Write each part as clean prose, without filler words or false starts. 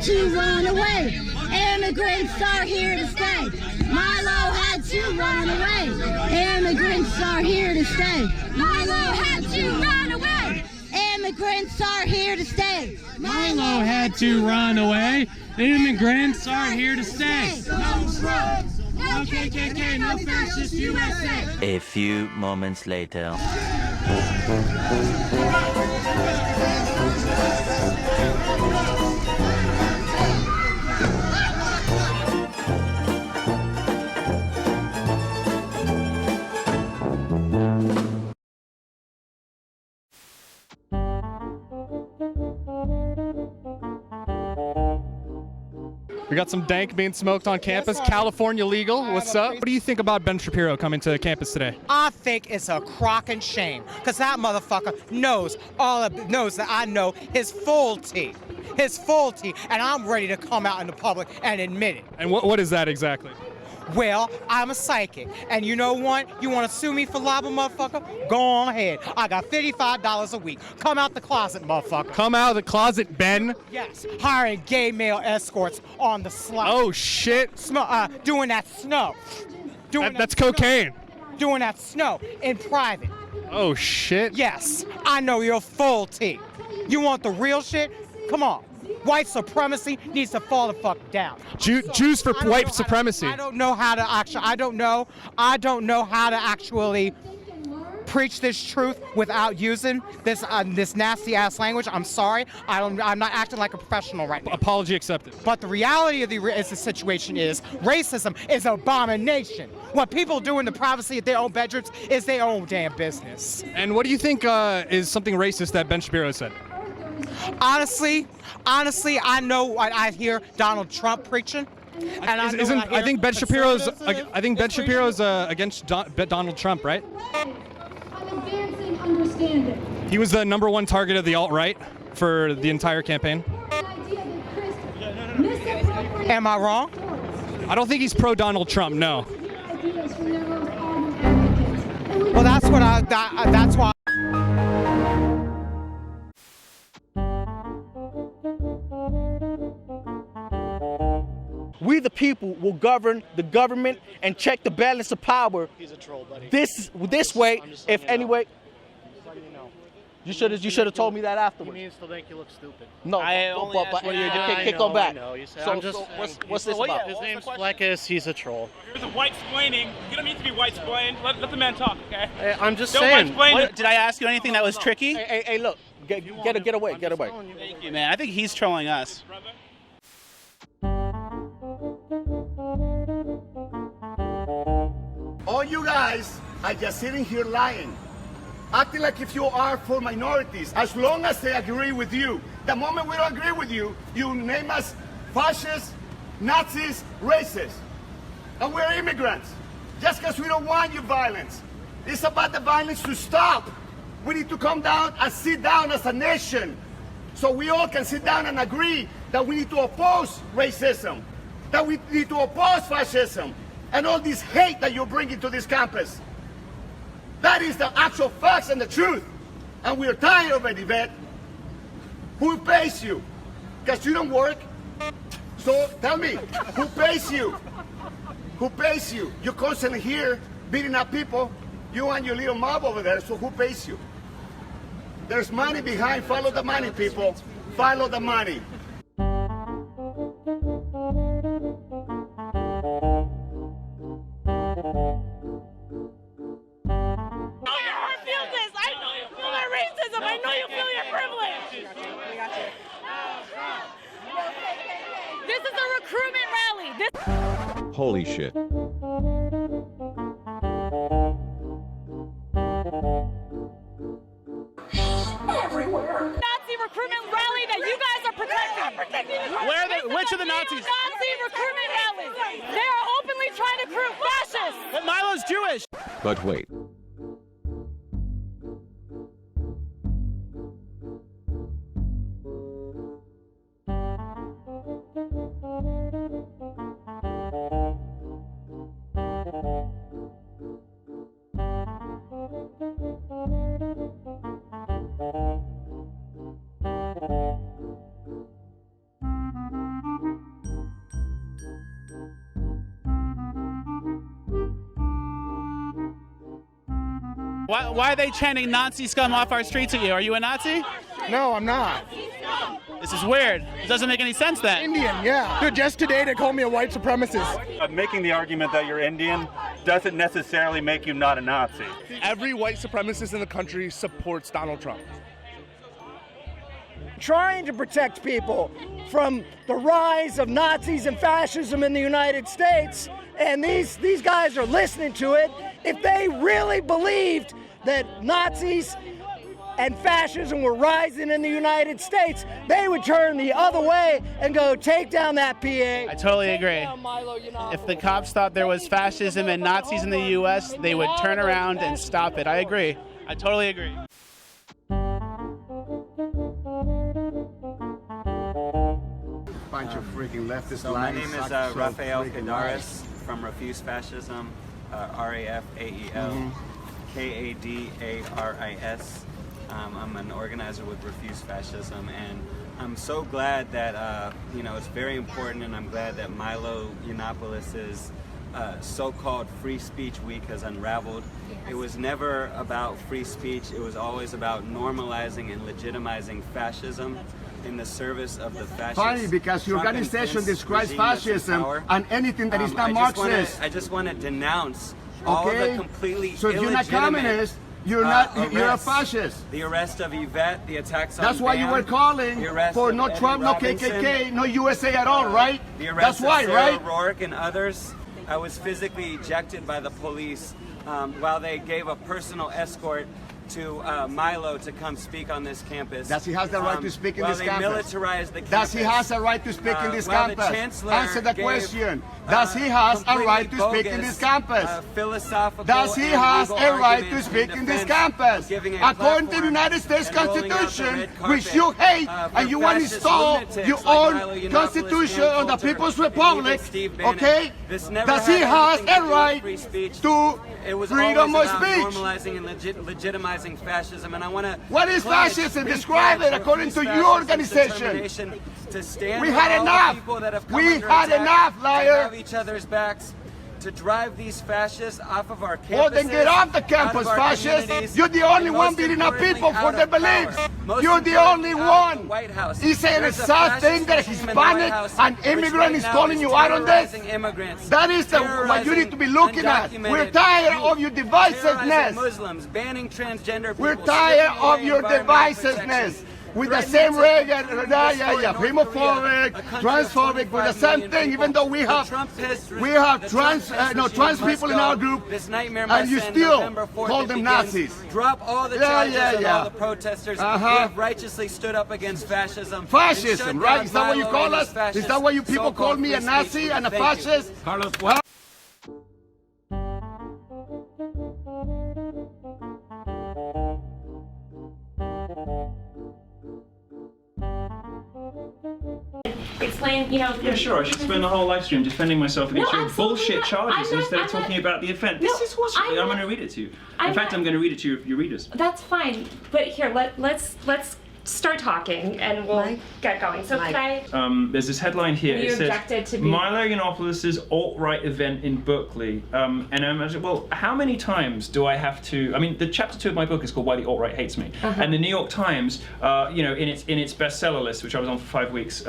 had to run away. Immigrants are here to stay. Milo had to run away. Immigrants are here to stay. Milo had to run away. Immigrants are here to stay. Milo had to run away. Immigrants are here to stay. No drugs, no KKK, no fascist USA. A few moments later. We got some dank being smoked on campus. California legal. What's up? What do you think about Ben Shapiro coming to campus today? I think it's a crock and shame, because that motherfucker knows that I know his full tea. And I'm ready to come out in the public and admit it. And what is that exactly? Well, I'm a psychic, and you know what? You want to sue me for libel, motherfucker? Go on ahead. I got $55 a week. Come out the closet, motherfucker. Come out of the closet, Ben. Yes, hiring gay male escorts on the slide. Oh, shit. Doing that snow. That's cocaine. Doing that snow in private. Oh, shit. Yes, I know you're full tea. You want the real shit? Come on. White supremacy needs to fall the fuck down. Jews for white supremacy. I don't know how to actually preach this truth without using this nasty ass language. I'm sorry. I'm not acting like a professional right now. Apology accepted. But the reality of the situation is racism is an abomination. What people do in the privacy of their own bedrooms is their own damn business. And what do you think is something racist that Ben Shapiro said? Honestly, I know what I hear Donald Trump preaching. And I think Ben Shapiro's against Donald Trump, right? I'm advancing understanding. He was the #1 target of the alt-right for the entire campaign. Am I wrong? I don't think he's pro-Donald Trump, no. Well, that's why. We the people will govern the government and check the balance of power. He's a troll, buddy. This way, if anyway. You should have told me that afterwards. He means to think you look stupid. No, but you kick on back. What's this about? His name's Fleckus. He's a troll. There's a white splaining. You don't need to be white splained. Let the man talk, okay? Hey, I'm just Don't saying. Did I ask you anything that was tricky? Hey, look. Get away. Thank you, man. I think he's trolling us. All you guys are just sitting here lying, acting like if you are for minorities, as long as they agree with you. The moment we don't agree with you, you name us fascists, Nazis, racists. And we're immigrants. Just because we don't want your violence. It's about the violence to stop. We need to come down and sit down as a nation, so we all can sit down and agree that we need to oppose racism, that we need to oppose fascism, and all this hate that you're bringing to this campus. That is the actual facts and the truth. And we're tired of it, Yvette. Who pays you? Because you don't work. So tell me, who pays you? Who pays you? You're constantly here beating up people. You and your little mob over there, so who pays you? There's money behind. Follow the money, people. Follow the money. I know you feel your privilege. This is a recruitment rally. Holy shit. Everywhere. Nazi recruitment rally that you guys are protecting. Which of the Nazis? Nazi recruitment rally. They are openly trying to recruit fascists. But Milo's Jewish. But wait. Why are they chanting Nazi scum off our streets at you? Are you a Nazi? No, I'm not. This is weird. It doesn't make any sense then. Indian, yeah. Dude, just today they called me a white supremacist. Making the argument that you're Indian doesn't necessarily make you not a Nazi. Every white supremacist in the country supports Donald Trump. Trying to protect people from the rise of Nazis and fascism in the United States, and these guys are listening to it. If they really believed that Nazis and fascism were rising in the United States, they would turn the other way and go take down that PA. I totally agree. Milo, if the cops thought there was fascism and Nazis in the U.S., they would turn around and stop it. I agree. I totally agree. Bunch of freaking leftist So my name is Rafael Kadaris from Refuse Fascism, RAFAEL-KADARIS. I'm an organizer with Refuse Fascism, and I'm so glad that, it's very important, and I'm glad that Milo Yiannopoulos' so-called free speech week has unraveled. It was never about free speech, it was always about normalizing and legitimizing fascism in the service of the fascists. Funny, because your organization describes fascism and anything that is not Marxist. I just want to denounce all of the completely so if you're not communist, you're a fascist. The arrest of Yvette, the attacks on That's why you were calling for no Trump, no KKK, no USA at all, right? The arrest That's why, of Sarah right? Rourke and others. I was physically ejected by the police while they gave a personal escort to Milo to come speak on this campus. Does he have the right to speak in this campus? Well, they militarized the campus. Does he has a right to speak in this campus? Answer the question. Does he has a right to speak in this campus? Does he has a right to speak in this campus? According to the United States Constitution, which you hate and you want to install your own constitution on the People's Republic, okay? Does he has a right to freedom of speech? Normalizing and legitimizing fascism, and I want to. What is fascism? Describe it according to your organization. We had enough. We had enough, liar. Have each other's backs to drive these fascists off of our campuses. Well, then get off the campus, fascists. You're the only one beating up people for their beliefs. You're the only one. He's saying a sad thing that a Hispanic, an immigrant, is calling you out on this. That is what you need to be looking at. We're tired of your divisiveness. Muslims, banning transgender people. We're tired of your divisiveness. With the same homophobic, transphobic, with the same thing, even though we have trans people in our group, and you still call them Nazis. Drop all the charges of all the protesters who have righteously stood up against fascism. Fascism, right? Is that what you call us? Is that why you people call me a Nazi and a fascist? Carlos, what? Explain, Yeah, sure. I should spend the whole live stream defending myself against your bullshit charges instead of talking about the event. This is what's. I'm going to read it to you. In fact, I'm going to read it to your readers. That's fine. But here, let's start talking and we'll get going. So can I? There's this headline here. You it says objected to be... Milo Yiannopoulos' alt-right event in Berkeley. And I imagine, well, how many times do I have to? I mean, the chapter 2 of my book is called Why the Alt-Right Hates Me, and the New York Times, in its bestseller list, which I was on for 5 weeks.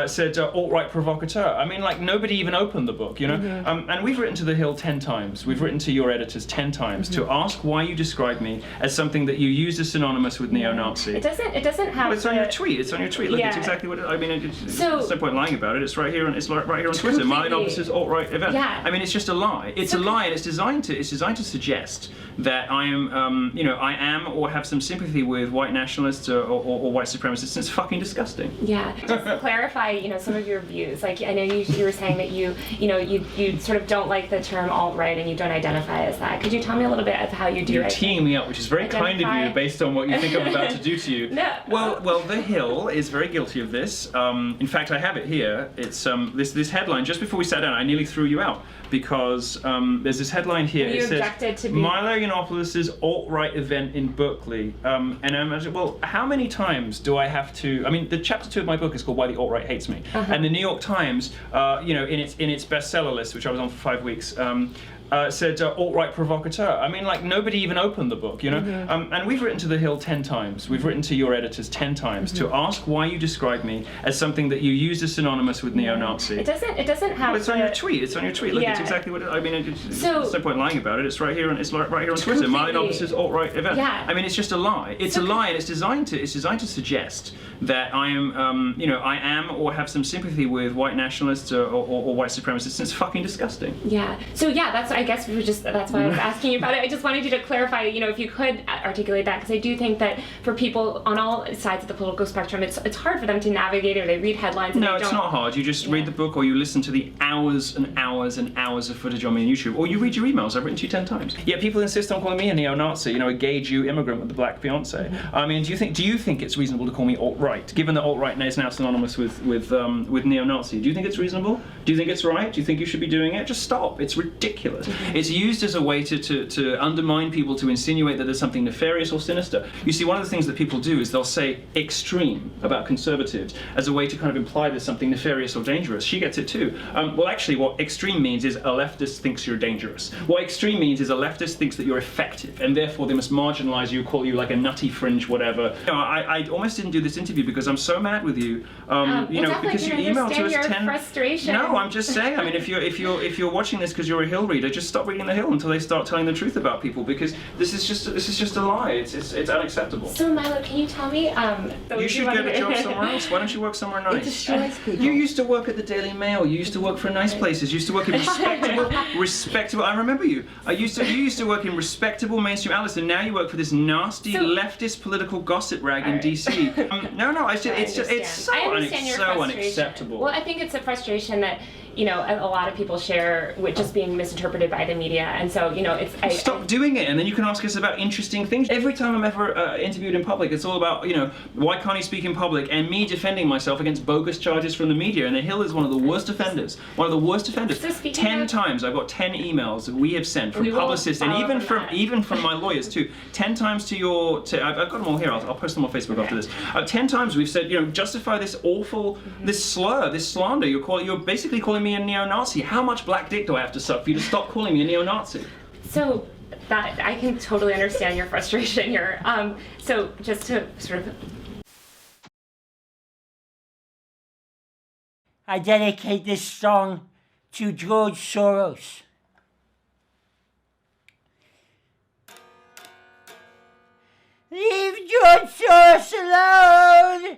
Said alt-right provocateur. I mean, like, nobody even opened the book, and we've written to The Hill 10 times. We've written to your editors 10 times to ask why you describe me as something that you use as synonymous with neo-Nazi. It doesn't have. Well, it's on your tweet. It's on your tweet. Look, it's exactly what I mean. There's no point lying about it. It's right here. It's right here on Twitter. Milo Yiannopoulos' alt-right event. Yeah. I mean, it's just a lie. It's a lie, and it's designed to suggest that I am, I am or have some sympathy with white nationalists or white supremacists. It's fucking disgusting. Yeah. Just to clarify, some of your views. Like, I know you were saying that you sort of don't like the term alt-right and you don't identify as that. Could you tell me a little bit of how you do? You're teeing me up, which is very kind of you, based on what you think I'm about to do to you. No. Well, The Hill is very guilty of this. In fact, I have it here. It's this headline. Just before we sat down, I nearly threw you out because there's this headline here. You objected to be... Milo Yiannopoulos' alt-right event in Berkeley. And I imagine, well, how many times do I have to? I mean, the chapter 2 of my book is called Why the Alt-Right Hates Me. And the New York Times, in its bestseller list, which I was on for 5 weeks, said alt-right provocateur. I mean, like, nobody even opened the book, you know? And we've written to The Hill 10 times. We've written to your editors 10 times to ask why you describe me as something that you use as synonymous with neo-Nazi. It doesn't have. Well, it's on your tweet. It's on your tweet. Look, it's exactly what I mean. There's no point lying about it. It's right here. It's right here on Twitter. Yiannopoulos' alt-right event. Yeah. I mean, it's just a lie. It's a lie, and it's designed to suggest that I am, you know, I am or have some sympathy with white nationalists or white supremacists. It's fucking disgusting. Yeah. So yeah, I guess that's why I was asking you about it. I just wanted you to clarify, you know, if you could articulate that, because I do think that for people on all sides of the political spectrum, it's hard for them to navigate, or they read headlines. And no, it's not hard. You just read the book, or you listen to the hours and hours and hours of footage on me on YouTube, or you read your emails. I've written to you 10 times. Yeah, people insist on calling me a neo-Nazi, you know, a gay Jew immigrant with a black fiance. I mean, do you think it's reasonable to call me alt-right, given that alt-right is now synonymous with neo-Nazi? Do you think it's reasonable? Do you think it's right? Do you think you should be doing it? Just stop. It's ridiculous. It's used as a way to undermine people, to insinuate that there's something nefarious or sinister. You see, one of the things that people do is they'll say extreme about conservatives as a way to kind of imply there's something nefarious or dangerous. She gets it too. Well, actually, what extreme means is a leftist thinks you're dangerous. What extreme means is a leftist thinks that you're effective, and therefore they must marginalize you, call you like a nutty fringe, whatever. You know, I almost didn't do this interview because I'm so mad with you. You know, because you emailed to us 10. Frustration. No, I'm just saying. I mean, if you're watching this because you're a Hill reader, just stop reading the Hill until they start telling the truth about people, because this is just a lie. It's unacceptable. So Milo, can you tell me? You should get a job somewhere else. Why don't you work somewhere nice? It destroys people. You used to work at the Daily Mail. You used to work for nice places. You used to work in respectable. I remember you. You used to work in respectable mainstream outlets, and now you work for this nasty leftist political gossip rag in DC. No, it's so unacceptable. Well, I think it's a frustration that, you know, a lot of people share with just being misinterpreted by the media, and so, you know, Stop doing it, and then you can ask us about interesting things. Every time I'm ever interviewed in public, it's all about, you know, why can't he speak in public, and me defending myself against bogus charges from the media, and the Hill is one of the worst offenders. One of the worst offenders. So 10 times I've got 10 emails that we have sent from publicists, and even from my lawyers too. 10 times to your, I've got them all here. I'll post them on Facebook after this. 10 times we've said, you know, justify this awful, this slur, this slander. You're basically calling me a neo-Nazi. How much black dick do I have to suck for you to stop calling me a neo-Nazi? So that I can totally understand your frustration here. So just to sort of. I dedicate this song to George Soros. Leave George Soros alone!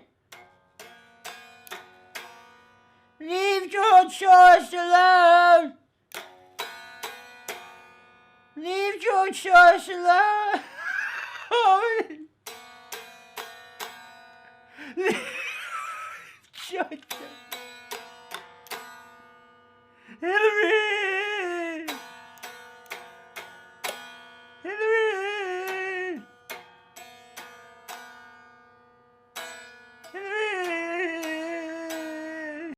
Leave George Soros alone! Leave George Soros alone! Leave George Soros. Hillary!